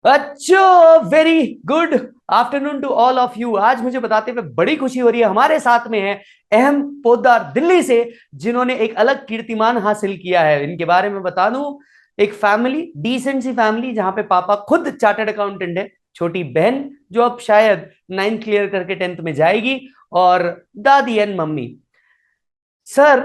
अच्छा, very good afternoon to all of you. आज मुझे बताते हुए बड़ी खुशी हो रही है, हमारे साथ में है अहम पोद्दार दिल्ली से, जिन्होंने एक अलग कीर्तिमान हासिल किया है। इनके बारे में बता दूं, एक फैमिली, डिसेंट सी फैमिली, जहां पे पापा खुद चार्टर्ड अकाउंटेंट है, छोटी बहन जो अब शायद 9th क्लियर करके 10th में जाएगी, और दादी एंड मम्मी। सर,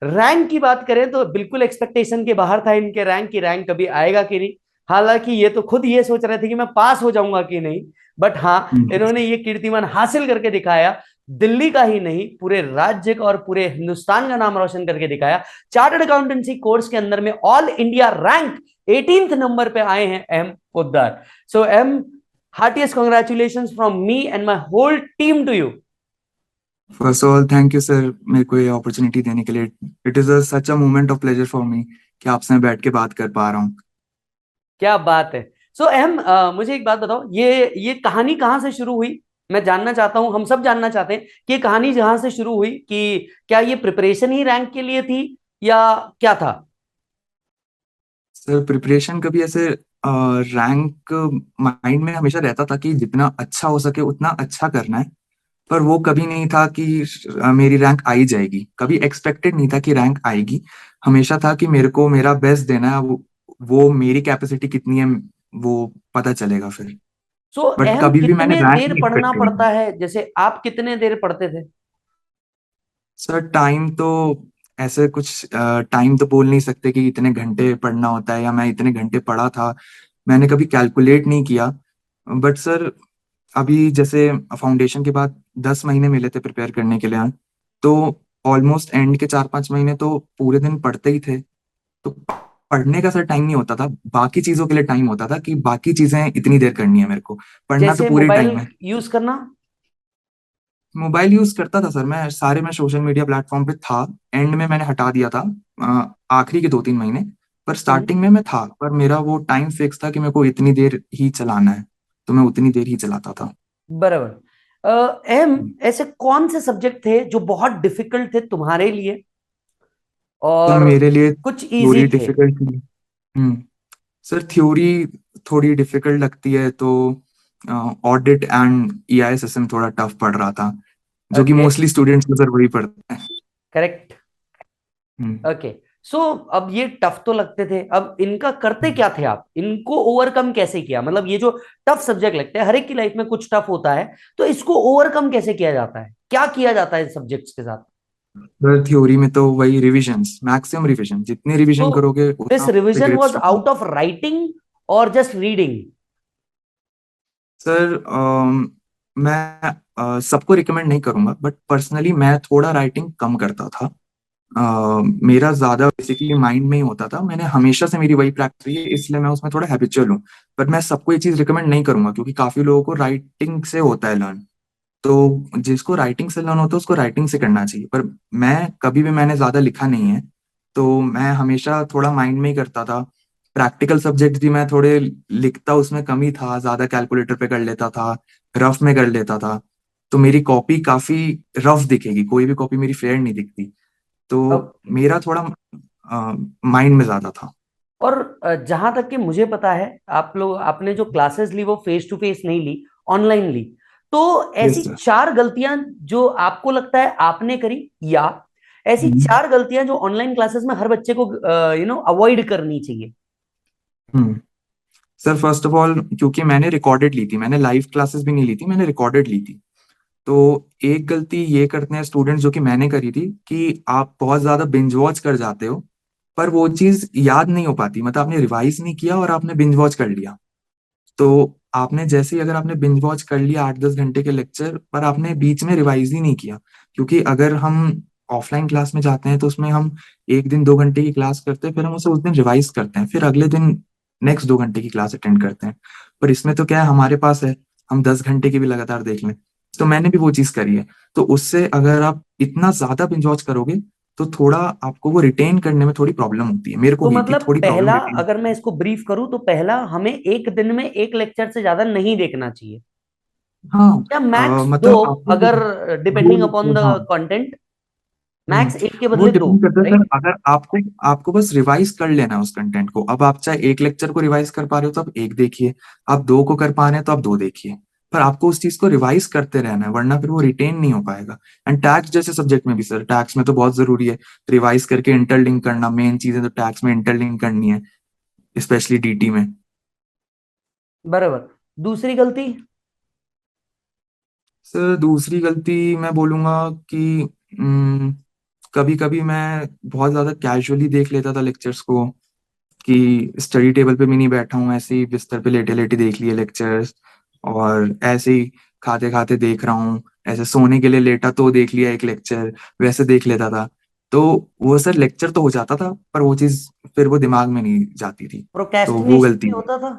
रैंक की बात करें तो बिल्कुल एक्सपेक्टेशन के बाहर था इनके रैंक की, रैंक कभी आएगा कि नहीं। हालांकि ये तो खुद ये सोच रहे थे कि मैं पास हो जाऊंगा कि नहीं, बट हाँ, हम्म। इन्होंने ये कीर्तिमान हासिल करके दिखाया। दिल्ली का ही नहीं, पूरे राज्य का और पूरे हिंदुस्तान का नाम रोशन करके दिखाया। चार्टर्ड अकाउंटेंसी कोर्स के अंदर में all India rank 18th number पे आए हैं Aham Poddar. So um, heartiest congratulation from me and my whole team to you. First of all thank you sir, मेरे को ये अपॉर्चुनिटी देने के लिए। It is such a moment of pleasure for me कि आपसे मैं बैठ के बात कर पा रहा हूँ। क्या बात है। सो अहम, मुझे एक बात बताओ, ये कहानी कहाँ से शुरू हुई। मैं जानना चाहता हूँ, हम सब जानना चाहते हैं कि ये कहानी जहां से शुरू हुई, कि क्या ये प्रिपरेशन ही रैंक के लिए थी या क्या था। सर प्रिपरेशन कभी ऐसे रैंक माइंड में हमेशा रहता था कि जितना अच्छा हो सके उतना अच्छा करना है। पर वो कभी नहीं था कि मेरी रैंक आई जाएगी। कभी एक्सपेक्टेड नहीं था कि रैंक आएगी। हमेशा था कि मेरे को मेरा बेस्ट देना है। वो मेरी कैपेसिटी कितनी है वो पता चलेगा फिर। सो बट अहम, कभी भी मैंने कितने रैंक देर नहीं पढ़ना एक्सपेक्ट पड़ता किया। है, जैसे आप कितने देर पढ़ते थे। सर टाइम तो ऐसे कुछ टाइम तो बोल नहीं सकते कि इतने घंटे पढ़ना होता है या मैं इतने घंटे पढ़ा था। मैंने कभी कैलकुलेट नहीं किया। बट सर अभी जैसे फाउंडेशन के बाद 10 महीने मिले थे प्रिपेयर करने के लिए। तो ऑलमोस्ट एंड के 4-5 महीने तो पूरे दिन पढ़ते ही थे। तो पढ़ने का सर टाइम नहीं होता था, बाकी चीजों के लिए टाइम होता था कि बाकी चीजें इतनी देर करनी है मेरे को। पढ़ना तो जैसे पूरी मोबाइल टाइम है। यूज करना। मोबाइल यूज करता था सर, मैं सोशल मीडिया प्लेटफॉर्म पे था। एंड में मैंने हटा दिया था आखिरी के 2-3 महीने। पर हम्म। स्टार्टिंग में मैं था, पर मेरा वो टाइम फिक्स था कि मेरे को इतनी देर ही चलाना है। तो मैं उतनी देर ही चलाता था। बराबर। अहम, ऐसे कौन से सब्जेक्ट थे जो बहुत डिफिकल्ट थे तुम्हारे लिए सर और मेरे लिए कुछ इजी थ्योरी थे। डिफिकल्ट थी। हम्म। सर थ्योरी थोड़ी डिफिकल्ट लगती है तो ऑडिट एंड EISSM थोड़ा टफ पड़ रहा था, जो कि ओके। मोस्टली स्टूडेंट्स को सर वही पढ़ते हैं। करेक्ट। हम्म। ओके। सो अब ये टफ तो लगते थे, अब इनका करते क्या थे आप, इनको ओवरकम कैसे किया। मतलब ये जो टफ सब्जेक्ट लगते हैं, हर एक की लाइफ में कुछ टफ होता है, तो इसको ओवरकम कैसे किया जाता है, क्या किया जाता है इन सब्जेक्ट्स के साथ। सर थ्योरी में तो वही रिविजन्स, मैक्सिमम रिविजन, जितनी तो रिविजन करोगे दिस उतना revision grip was strong. Out of writing और जस्ट रीडिंग। सर मैं सबको रिकमेंड नहीं करूंगा, बट पर्सनली मैं थोड़ा राइटिंग कम करता था। मेरा ज्यादा बेसिकली माइंड में ही होता था। मैंने हमेशा से मेरी वही प्रैक्टिस रही है, इसलिए मैं उसमें थोड़ा हैबिचुअल हूँ। पर मैं सबको ये चीज रिकमेंड नहीं करूंगा क्योंकि काफी लोगों को राइटिंग से होता है लर्न। तो जिसको राइटिंग से लर्न होता है उसको राइटिंग से करना चाहिए। पर मैं कभी भी मैंने ज्यादा लिखा नहीं है। तो मैं हमेशा थोड़ा माइंड में ही करता था। प्रैक्टिकल सब्जेक्ट भी मैं थोड़े लिखता उसमें कम ही था, ज्यादा कैलकुलेटर पे कर लेता था, रफ में कर लेता था। तो मेरी कॉपी काफी रफ दिखेगी, कोई भी कॉपी मेरी फेयर नहीं दिखती। तो ओके। मेरा थोड़ा माइंड में ज्यादा था। और जहां तक कि मुझे पता है, आप लोग, आपने जो क्लासेस ली वो फेस टू फेस नहीं ली, ऑनलाइन ली। तो यस ऐसी सर। चार गलतियां जो आपको लगता है आपने करी, या ऐसी हम्म। चार गलतियां जो ऑनलाइन क्लासेस में हर बच्चे को अवॉइड करनी चाहिए। हम्म। सर फर्स्ट ऑफ ऑल क्योंकि मैंने रिकॉर्डेड ली थी, मैंने लाइव क्लासेस भी नहीं ली थी, मैंने रिकॉर्डेड ली थी। तो एक गलती ये करते हैं स्टूडेंट्स जो कि मैंने करी थी कि आप बहुत ज्यादा बिंज वॉच कर जाते हो। पर वो चीज याद नहीं हो पाती, मतलब आपने रिवाइज नहीं किया और आपने बिंज वॉच कर लिया। तो आपने जैसे ही अगर आपने बिंज वॉच कर लिया 8-10 घंटे के लेक्चर, पर आपने बीच में रिवाइज ही नहीं किया। क्योंकि अगर हम ऑफलाइन क्लास में जाते हैं तो उसमें हम एक दिन 2 घंटे की क्लास करते हैं, फिर हम उसे उस दिन रिवाइज करते हैं, फिर अगले दिन नेक्स्ट 2 घंटे की क्लास अटेंड करते हैं। पर इसमें तो क्या है, हमारे पास है, हम 10 घंटे की भी लगातार देख लें। तो मैंने भी वो चीज करी है। तो उससे अगर आप इतना ज्यादा बिंज वॉच करोगे तो थोड़ा आपको वो रिटेन करने में थोड़ा प्रॉब्लम होती है। मेरे को तो हुई थी मतलब थोड़ी पहला, प्रॉब्लम रिटेन। अगर मैं इसको ब्रीफ करूं, तो पहला, हमें एक दिन में एक लेक्चर से ज्यादा नहीं देखना चाहिए, हाँ। या मैक्स दो, मतलब आपको अगर डिपेंडिंग अपॉन द हाँ। कंटेंट। मैक्स एक के वो बदले दो, डिपेंड करता है सर, राइट? अगर आपको आपको बस रिवाइज कर लेना है उस कंटेंट को। अब आप चाहे एक लेक्चर को रिवाइज कर पा रहे हो तो आप एक देखिए, आप दो को कर पा रहे हैं तो आप दो देखिए, पर आपको उस चीज को रिवाइज करते रहना है, वरना फिर वो रिटेन नहीं हो पाएगा। एंड टैक्स जैसे सब्जेक्ट में भी सर, टैक्स में तो बहुत जरूरी है रिवाइज करके इंटरलिंक करना। मेन चीजें तो टैक्स में इंटरलिंक करनी है, स्पेशली डीटी में। बराबर। दूसरी गलती? सर दूसरी गलती मैं बोलूंगा कि कभी कभी मैं बहुत ज्यादा कैजुअली देख लेता था लेक्चर्स को, कि स्टडी टेबल पे भी नहीं बैठा हूँ, ऐसे ही बिस्तर पे लेटे लेटे देख लिए लेक्चर्स, और ऐसे ही खाते खाते देख रहा हूँ, ऐसे सोने के लिए लेटा तो देख लिया एक लेक्चर, वैसे देख लेता था। तो वो सर लेक्चर तो हो जाता था, पर वो चीज फिर वो दिमाग में नहीं जाती थी। तो वो प्रोक्रेस्टिनेशन गलती भी हुई। होता था?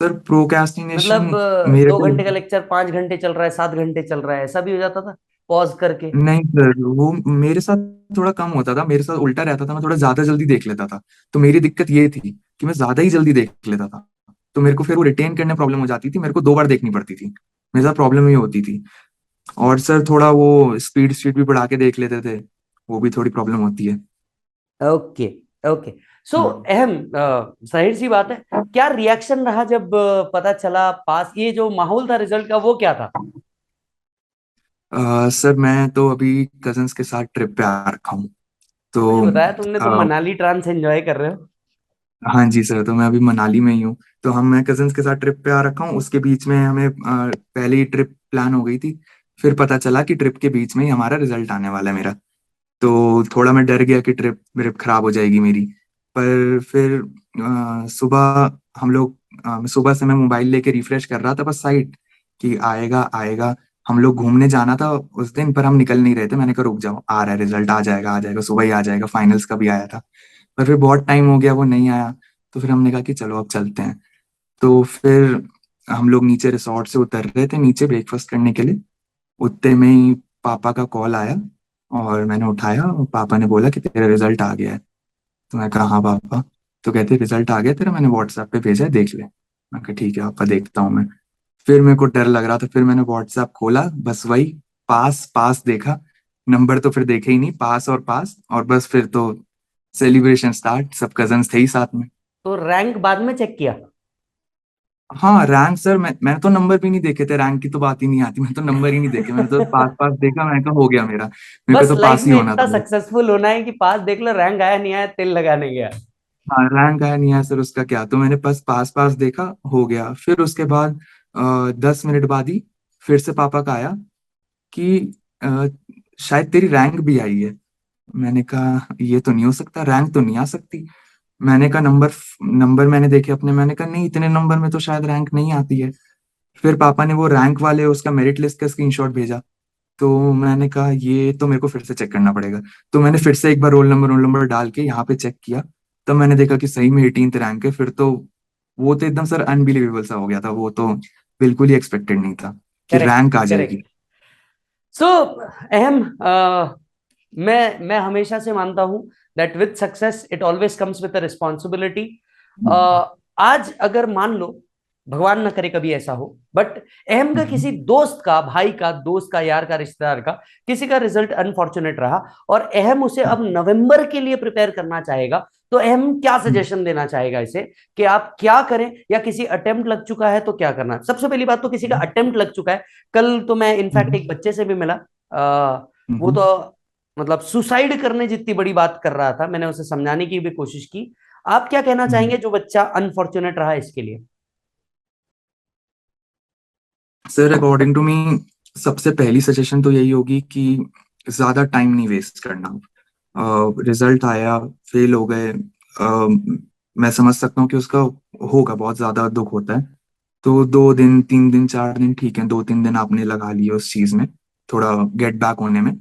सर प्रोक्रेस्टिनेशन मतलब मेरे दो को, घंटे का लेक्चर 5 घंटे चल रहा है, 7 घंटे चल रहा है, ऐसा भी हो जाता था पॉज करके? नहीं सर वो मेरे साथ थोड़ा कम होता था, मेरे साथ उल्टा रहता था, मैं थोड़ा ज्यादा जल्दी देख लेता था। तो मेरी दिक्कत ये थी कि मैं ज्यादा ही जल्दी देख लेता था, तो मेरे को फिर वो रिटेन करने प्रॉब्लम हो जाती थी, मेरे को दो बार देखनी पड़ती थी, मेरे साथ प्रॉब्लम ये होती थी। और सर थोड़ा वो स्पीड स्पीड भी बढ़ा के देख लेते थे, वो भी थोड़ी प्रॉब्लम होती है। ओके। ओके। सो हम्म। अहम, जाहिर सी बात है, क्या रिएक्शन रहा जब पता चला पास? ये जो माहौल था रिजल्ट का, वो क्या था? सर मैं तो अभी कजन्स के साथ ट्रिप पे आ रखा हूँ। मुझे तो बताया तुमने, तुम मनाली ट्रांस एंजॉय कर रहे हो। हाँ जी सर, तो मैं अभी मनाली में ही हूँ। तो मैं कजन्स के साथ ट्रिप पे आ रखा हूँ, उसके बीच में हमें पहले ही ट्रिप प्लान हो गई थी। फिर पता चला कि ट्रिप के बीच में ही हमारा रिजल्ट आने वाला है मेरा। तो थोड़ा मैं डर गया कि ट्रिप ट्रिप खराब हो जाएगी मेरी। पर फिर सुबह हम लोग, सुबह से मैं मोबाइल लेके रिफ्रेश कर रहा था बस साइट, कि आएगा आएगा। हम लोग घूमने जाना था उस दिन, पर हम निकल नहीं रहे थे। मैंने कहा रुक जाओ, आ रहा है रिजल्ट, आ जाएगा आ जाएगा, सुबह ही आ जाएगा। फाइनल्स का भी आया था, पर फिर बहुत टाइम हो गया वो नहीं आया। तो फिर हमने कहा कि चलो अब चलते हैं। तो फिर हम लोग नीचे रिसोर्ट से उतर रहे थे नीचे ब्रेकफास्ट करने के लिए, उतने में ही पापा का कॉल आया, और मैंने उठाया और पापा ने बोला कि तेरा रिजल्ट आ गया है। तो मैं कहा हाँ पापा। तो कहते रिजल्ट आ गया तेरा, मैंने व्हाट्सएप पे भेजा है, देख ले। मैं कहा ठीक है पापा, देखता हूँ मैं। फिर मेरे को डर लग रहा था, फिर मैंने व्हाट्सएप खोला, बस वही पास पास देखा। नंबर तो फिर देखे ही नहीं, पास और पास, और बस फिर तो सेलिब्रेशन स्टार्ट, सब कजन्स थे ही साथ में। तो रैंक बाद में चेक किया? हाँ रैंक सर, मैंने तो नंबर भी नहीं देखे थे, रैंक की तो बात ही नहीं आती, मैंने तो नंबर ही नहीं देखे, मैंने तो पास पास देखा, मैंने कहा हो गया मेरा, मेरे को बस तो लाइफ पास ही में होना इतना था। सक्सेसफुल होना है कि पास देख लो, रैंक आया नहीं आया तेल लगाने गया। हाँ रैंक आया नहीं आया सर उसका क्या, तो मैंने बस पास पास देखा, हो गया। फिर उसके बाद 10 मिनट बाद ही फिर से पापा का आया कि अ, शायद तेरी रैंक भी आई है। मैंने कहा ये तो नहीं हो सकता, रैंक तो नहीं आ सकती। मैंने कहा नंबर नंबर मैंने देखे अपने, मैंने कहा नहीं इतने नंबर में तो शायद रैंक नहीं आती है। फिर पापा ने वो रैंक वाले उसका मेरिट लिस्ट का स्क्रीनशॉट भेजा। तो मैंने कहा ये तो मेरे को फिर से चेक करना पड़ेगा। तो मैंने फिर से एक बार रोल नंबर डाल के यहाँ पे चेक किया। तब मैंने देखा कि सही में 18th रैंक है। फिर तो वो तो एकदम सर अनबिलीवेबल सा हो गया था, वो तो बिल्कुल ही एक्सपेक्टेड नहीं था कि करेक्ट। रैंक आ जाएगी। करेक्ट। सो अहम, मैं हमेशा से मानता हूं that with success it always comes with a responsibility. आज अगर मान लो, भगवान ना करे कभी ऐसा हो, बट अहम का किसी हम्म। दोस्त का, भाई का, दोस्त का, यार का, रिश्तेदार का, किसी का रिजल्ट अनफॉर्चुनेट रहा, और अहम उसे अब नवंबर के लिए प्रिपेयर करना चाहेगा, तो अहम क्या सजेशन देना चाहेगा इसे कि आप क्या करें? या किसी अटेम्प्ट लग चुका है तो क्या करना? सबसे पहली बात तो किसी का अटेम्प्ट लग चुका है। कल तो मैं इनफैक्ट एक बच्चे से भी मिला, वो तो मतलब सुसाइड करने जितनी बड़ी बात कर रहा था, मैंने उसे समझाने की भी कोशिश की। आप क्या कहना चाहेंगे जो बच्चा अनफॉर्चुनेट रहा इसके लिए? सर अकॉर्डिंग टू मी सबसे पहली सजेशन तो यही होगी कि ज्यादा टाइम नहीं वेस्ट करना। रिजल्ट आया, फेल हो गए, मैं समझ सकता हूँ कि उसका होगा, बहुत ज्यादा दुख होता है। तो 2 दिन 3 दिन 4 दिन ठीक है, 2 3 दिन आपने लगा लिए उस चीज में, थोड़ा गेट बैक होने में।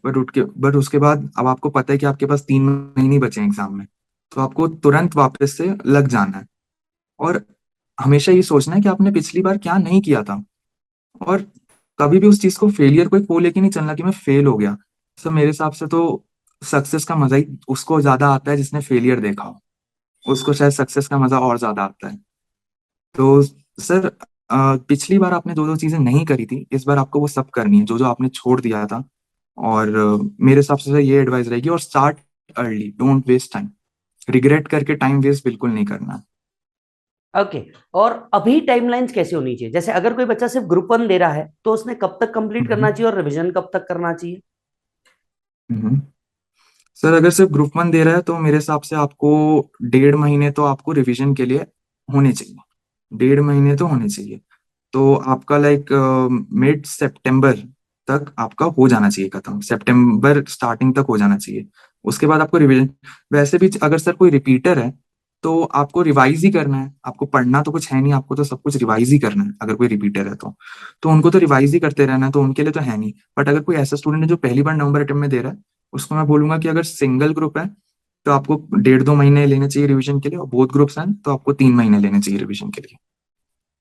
बट उसके बाद अब आपको पता है कि आपके पास 3 महीने बचे हैं एग्जाम में, तो आपको तुरंत वापस से लग जाना है। और हमेशा ये सोचना है कि आपने पिछली बार क्या नहीं किया था। और कभी भी उस चीज को, फेलियर को एक वो लेके नहीं चलना कि मैं फेल हो गया। सर मेरे हिसाब से तो सक्सेस का मजा ही उसको ज्यादा आता है जिसने फेलियर देखा हो, उसको शायद सक्सेस का मजा और ज्यादा आता है। तो सर पिछली बार आपने जो जो चीजें नहीं करी थी, इस बार आपको वो सब करनी है जो जो आपने छोड़ दिया था। और मेरे हिसाब से सर ये एडवाइस रहेगी। और start early, don't waste time. Regret करके टाइम वेस्ट बिल्कुल नहीं करना है। ओके। और अभी टाइमलाइंस कैसे होनी चाहिए? जैसे अगर कोई बच्चा सिर्फ ग्रुप वन दे रहा है तो उसने कब तक कंप्लीट करना हम्म। चाहिए और रिवीजन कब तक करना चाहिए? हम्म। सर अगर सिर्फ ग्रुप वन दे रहा है तो मेरे हिसाब से आपको 1.5 महीने तो आपको रिवीजन के लिए होने चाहिए। 1.5 महीने तो होने चाहिए। तो आपका लाइक मिड सितंबर तक आपका हो जाना चाहिए खत्म, सितंबर स्टार्टिंग तक हो जाना चाहिए। उसके बाद आपको रिवीजन। वैसे भी अगर सर कोई रिपीटर है तो आपको रिवाइज ही करना है, आपको पढ़ना तो कुछ है नहीं, आपको तो सब कुछ रिवाइज ही करना है। अगर कोई रिपीटर है तो उनको तो रिवाइज ही करते रहना है, तो उनके लिए तो है नहीं। बट अगर कोई ऐसा स्टूडेंट है जो पहली बार नवंबर अटेम्प्ट में दे रहा है, उसको मैं बोलूंगा कि अगर सिंगल ग्रुप है तो आपको 1.5-2 महीने लेने चाहिए रिवीजन के लिए, और बोथ ग्रुप्स हैं तो आपको 3 महीने लेने चाहिए रिवीजन के लिए,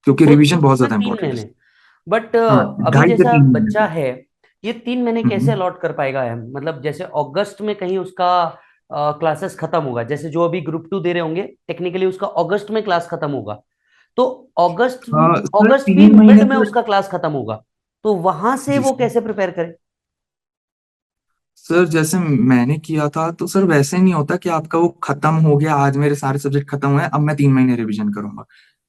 क्योंकि बोथ रिवीजन बहुत ग्रुप्स में ज्यादा तीन इंपॉर्टेंट है। महीने बट हाँ, अभी 2.5 से जैसा 3 महीने बच्चा तक। है, ये 3 महीने कैसे हम्म। अलॉट कर पाएगा है? मतलब जैसे अगस्त में कहीं उसका क्लासेस खत्म होगा, जैसे जो अभी ग्रुप टू दे रहे होंगे टेक्निकली उसका अगस्त में क्लास खत्म होगा, तो अगस्त सर अगस्त भी तीन मिड महीने में तो। उसका क्लास खत्म होगा, तो वहां से जी वो सर। कैसे प्रिपेयर करे? सर जैसे मैंने किया था तो सर वैसे नहीं होता कि आपका वो खत्म हो गया, आज मेरे सारे सब्जेक्ट खत्म हुए अब मैं 3 महीने रिवीजन करूंगा।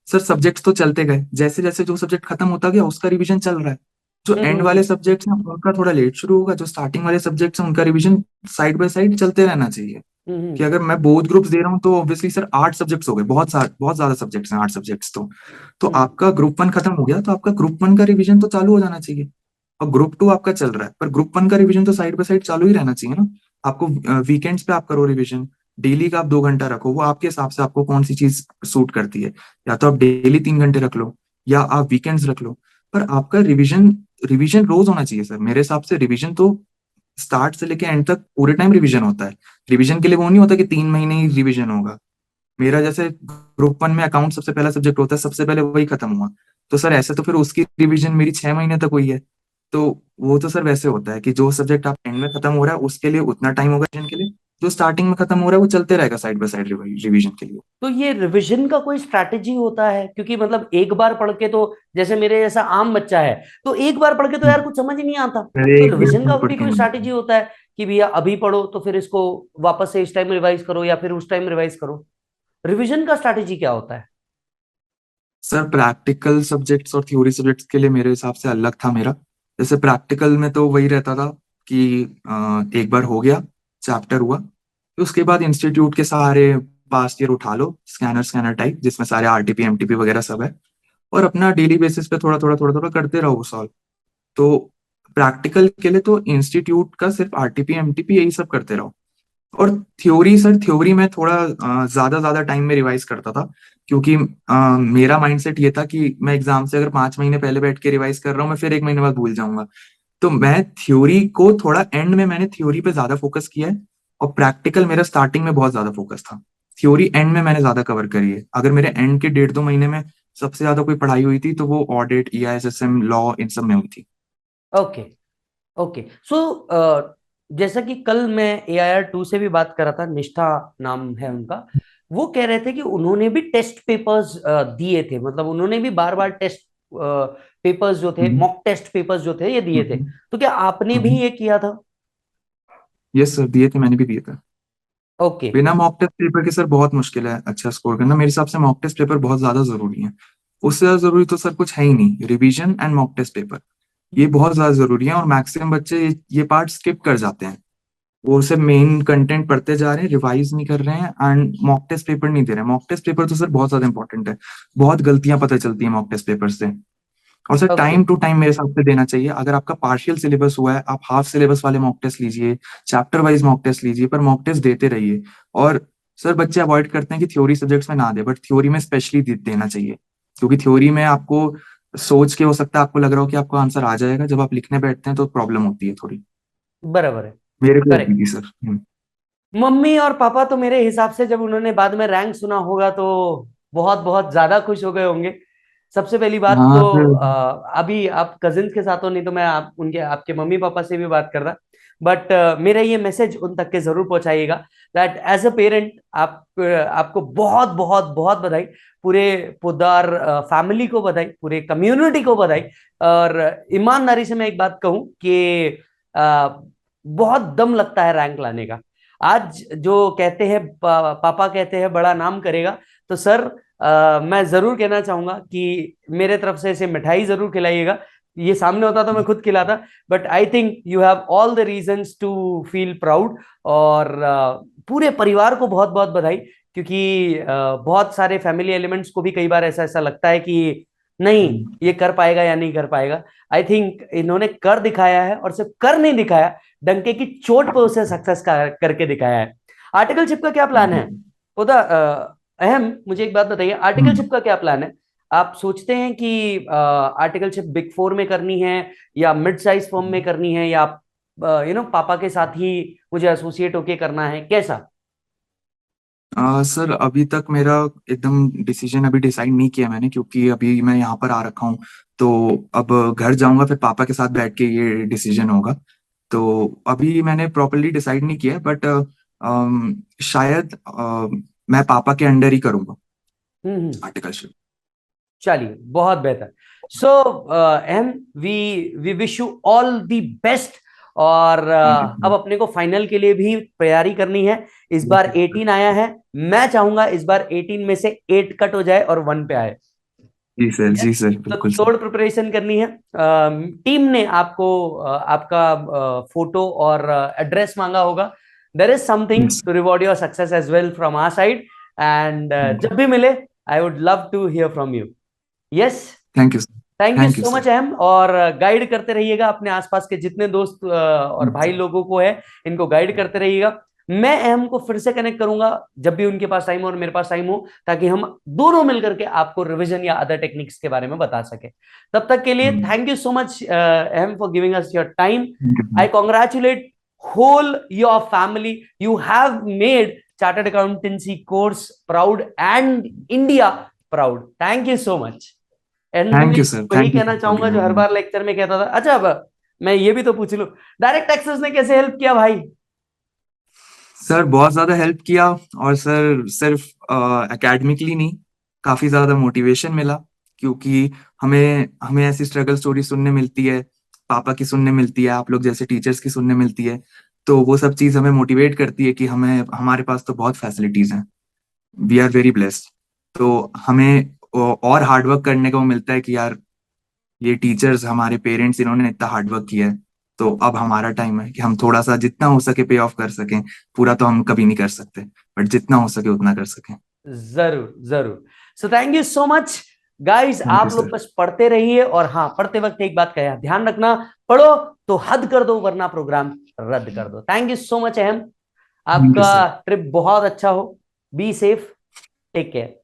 सर सब्जेक्ट्स तो चलते गए, जैसे जैसे जो सब्जेक्ट खत्म होता गया उसका रिवीजन चल रहा है। जो एंड वाले हम्म। सब्जेक्ट्स हैं उनका थोड़ा लेट शुरू होगा, जो स्टार्टिंग वाले सब्जेक्ट्स हैं उनका रिवीजन साइड बाय साइड चलते रहना चाहिए। हम्म। कि अगर मैं बोथ ग्रुप्स दे रहा हूँ तो ऑब्वियसली सर 8 सब्जेक्ट्स हो गए, बहुत ज्यादा सब्जेक्ट्स हैं 8 सब्जेक्ट्स तो हम्म। आपका ग्रुप वन खत्म हो गया तो आपका ग्रुप वन का रिवीजन तो चालू हो जाना चाहिए। और ग्रुप टू आपका चल रहा है पर ग्रुप वन का रिवीजन तो साइड बाय साइड चालू ही रहना चाहिए ना। आपको वीकेंड्स पे आप करो रिवीजन, डेली का आप 2 घंटा रखो, वो आपके हिसाब से आपको कौन सी चीज सूट करती है। या तो आप डेली 3 घंटे रख लो या आप वीकेंड्स रख लो। पर आपका रिवीजन रिवीजन रोज होना चाहिए सर मेरे हिसाब से। रिवीजन तो स्टार्ट से लेके एंड तक पूरे टाइम रिवीजन होता है। रिवीजन के लिए वो नहीं होता कि 3 महीने ही रिवीजन होगा। मेरा जैसे ग्रुप वन में अकाउंट सबसे पहला सब्जेक्ट होता है, सबसे पहले वही खत्म हुआ। तो सर ऐसे तो फिर उसकी रिवीजन मेरी 6 महीने तक हुई है। तो वो तो सर वैसे होता है कि जो सब्जेक्ट आप एंड में खत्म हो रहा है उसके लिए उतना टाइम होगा रिवीजन के लिए, जो स्टार्टिंग में खत्म हो रहा है वो चलते रहेगा साइड बाय साइड रिवीजन के लिए। तो ये रिवीजन का कोई स्ट्रैटेजी होता है? क्योंकि मतलब एक बार पढ़ के तो, जैसे मेरे जैसा आम बच्चा है, तो एक बार पढ़ के तो यार कुछ समझ ही नहीं आता। अरे तो एक बार रिवीजन का में पढ़ भी के कोई नहीं स्ट्रैटेजी आता। होता है कि भैया अभी पढ़ो तो फिर इसको वापस से इस टाइम रिवाइज करो या फिर उस टाइम रिवाइज करो? रिवीजन का स्ट्रैटेजी क्या होता है? सर प्रैक्टिकल सब्जेक्ट्स और थ्योरी सब्जेक्ट्स के लिए मेरे हिसाब से अलग था मेरा। जैसे प्रैक्टिकल में तो वही रहता था कि एक बार हो गया, चैप्टर हुआ, तो उसके बाद इंस्टीट्यूट के सारे पास्ट ईयर उठा लो, स्कैनर स्कैनर टाइप जिसमें सारे आरटीपी एमटीपी वगैरह सब है, और अपना डेली बेसिस पे थोड़ा थोड़ा थोड़ा थोड़ा करते रहो सॉल्व। तो प्रैक्टिकल के लिए तो इंस्टीट्यूट का सिर्फ आरटीपी एमटीपी यही सब करते रहो। और थ्योरी सर, थ्योरी में थोड़ा ज्यादा ज्यादा टाइम में रिवाइज करता था, क्योंकि मेरा माइंडसेट ये था कि मैं एग्जाम से अगर 5 महीने पहले बैठ के रिवाइज कर रहा हूँ मैं फिर एक महीने बाद भूल जाऊंगा। तो मैं थ्योरी को थोड़ा एंड में मैंने थ्योरी पे ज्यादा फोकस किया है, और प्रैक्टिकल मेरा स्टार्टिंग में बहुत ज्यादा फोकस था। थ्योरी एंड में मैंने ज्यादा कवर करी है। अगर मेरे एंड के 1.5-2 महीने में सबसे ज्यादा कोई पढ़ाई हुई थी तो वो ऑडिट, ईआईएसएम, लॉ, इन सब में हुई थी। ओके। ओके। सो जैसा कि कल मैं AIR 2 से भी बात कर रहा था, निष्ठा नाम है उनका, वो कह रहे थे कि उन्होंने भी टेस्ट पेपर्स दिए थे, मतलब उन्होंने भी बार बार टेस्ट पेपर्स जो थे, हम्म। मॉक टेस्ट पेपर्स जो थे, ये दिए थे। हम्म। तो क्या आपने भी हम्म। ये किया था? यस सर, दिए थे, मैंने भी दिए थे। ओके। बिना मॉक टेस्ट पेपर के सर बहुत मुश्किल है अच्छा स्कोर करना। मेरे हिसाब से मॉक टेस्ट पेपर बहुत ज्यादा जरूरी है। उससे ज्यादा जरूरी तो सर कुछ है ही नहीं, revision and mock test paper ये बहुत ज्यादा जरूरी है। और मैक्सिमम बच्चे ये पार्ट स्किप कर जाते हैं। वो सिर्फ मेन कंटेंट पढ़ते जा रहे हैं, रिवाइज नहीं कर रहे हैं, एंड मॉक टेस्ट पेपर नहीं दे रहे हैं। मॉक टेस्ट पेपर तो सर बहुत ज्यादा इंपॉर्टेंट है। बहुत गलतियां पता चलती है मॉक टेस्ट पेपर से। और sir okay. Time to time मेरे हिसाब से देना चाहिए। अगर आपका पार्शियल सिलेबस हुआ है आप हाफ सिलेबस वाले मॉक टेस्ट लीजिए, चैप्टर वाइज मॉक टेस्ट लीजिए, पर मॉक टेस्ट देते रहिए। और सर बच्चे अवॉइड करते हैं कि थ्योरी सब्जेक्ट्स में ना दे, बट थ्योरी में स्पेशली देना चाहिए। क्योंकि थ्योरी में आपको सोच के हो सकता है आपको लग रहा हो कि आपको आंसर आ जाएगा, जब आप लिखने बैठते हैं तो प्रॉब्लम होती है थोड़ी। बराबर है। मेरे को होती करेक्ट। थी सर। मम्मी और पापा तो मेरे हिसाब से जब उन्होंने बाद में रैंक सुना होगा तो बहुत बहुत ज्यादा खुश हो गए होंगे। सबसे पहली बात हाँ तो सर। अभी आप कजिन्स के साथ हो, नहीं तो मैं आपके मम्मी पापा से भी बात करता। बट मेरा ये मैसेज उन तक के जरूर पहुंचाइएगा दैट एज अ पेरेंट आपको बहुत बहुत बहुत बधाई। पूरे पोद्दार फैमिली को बधाई, पूरे कम्युनिटी को बधाई। और ईमानदारी से मैं एक बात कहूं कि बहुत दम लगता है रैंक लाने का। आज जो कहते हैं पापा कहते हैं बड़ा नाम करेगा, तो सर मैं जरूर कहना चाहूंगा कि मेरे तरफ से इसे मिठाई जरूर खिलाइएगा। ये सामने होता तो मैं खुद खिलाता, but I think you have all the reasons to feel proud. और पूरे परिवार को बहुत बहुत बधाई, क्योंकि बहुत सारे फैमिली एलिमेंट्स को भी कई बार ऐसा ऐसा लगता है कि नहीं, ये कर पाएगा या नहीं कर पाएगा। आई थिंक इन्होंने कर दिखाया है, और सिर्फ कर नहीं दिखाया, डंके की चोट पर उसे सक्सेस करके दिखाया है। आर्टिकलशिप का क्या प्लान है उदा? अहम, मुझे एक बात बताइए, आर्टिकलशिप का क्या प्लान है? आप सोचते हैं कि आर्टिकलशिप बिग फोर में करनी है, या मिड साइज फर्म में करनी है, या पापा के साथ ही मुझे एसोसिएट होके करना है, कैसा? सर अभी तक मेरा एकदम डिसीजन अभी डिसाइड नहीं किया मैंने, क्योंकि अभी मैं यहाँ पर आ रखा हूँ। तो अब घर जाऊंगा फिर पापा के साथ बैठ के ये डिसीजन होगा। तो अभी मैंने प्रॉपरली डिसाइड नहीं किया, बट शायद मैं पापा के अंडर ही करूंगा आर्टिकलशिप। चलिए, बहुत बेहतर। So um, we we wish you all the best. और थैंक अब यू। अपने को फाइनल के लिए भी तैयारी करनी है। इस बार 18 आया है, मैं चाहूंगा इस बार 18 में से 8 कट हो जाए और 1 पे आए। जी सर, Yes? जी सर, तो बिल्कुल सर। तोड़ प्रिपरेशन करनी है। टीम ने आपको आपका फोटो और एड्रेस मांगा होगा। There is something yes. To reward your success as well from our side. And जब भी मिले, I would love to hear from you. Yes. Thank you sir. Thank you thank you so sir. Much अहम। और guide करते रहिएगा अपने आसपास के जितने दोस्त और भाई लोगों को है, इनको गाइड करते रहिएगा। मैं अहम को फिर से कनेक्ट करूंगा जब भी उनके पास टाइम हो और मेरे पास टाइम हो, ताकि हम दोनों मिलकर के आपको रिवीजन या अदर टेक्निक्स के बारे में बता सके। तब तक के लिए थैंक यू सो मच अहम for giving us your time. I congratulate whole your family. You have made chartered accountancy course proud and India proud. Thank you so much. And में थैंक यू सर। वही thank you कहना for चाहूंगा जो हर giving. बार lecture में कहता था। अच्छा, अब मैं ये भी तो पूछ लूं, डायरेक्ट टैक्सेस ने कैसे हेल्प किया भाई? सर बहुत ज्यादा हेल्प किया। और सर सिर्फ एकेडमिकली नहीं, काफी ज्यादा मोटिवेशन मिला। क्योंकि हमें हमें ऐसी स्ट्रगल स्टोरी सुनने मिलती है, पापा की सुनने मिलती है, आप लोग जैसे टीचर्स की सुनने मिलती है। तो वो सब चीज हमें मोटिवेट करती है कि हमें हमारे पास तो बहुत फैसिलिटीज हैं, वी आर वेरी ब्लेस्ड। तो हमें और हार्डवर्क करने को मिलता है कि यार ये टीचर्स, हमारे पेरेंट्स, इन्होंने इतना हार्डवर्क किया है। तो अब हमारा टाइम है कि हम थोड़ा सा जितना हो सके पे ऑफ कर सकें। पूरा तो हम कभी नहीं कर सकते, बट जितना हो सके उतना कर सकें। जरूर जरूर। So thank you so much guys. Thank you आप लोग सर। बस पढ़ते रहिए, और हाँ, पढ़ते वक्त एक बात कहा, ध्यान रखना, पढ़ो तो हद कर दो वरना प्रोग्राम रद्द कर दो। थैंक यू सो मच अहम। थैंक यू आपका सर। ट्रिप बहुत अच्छा हो। Be safe. Take care.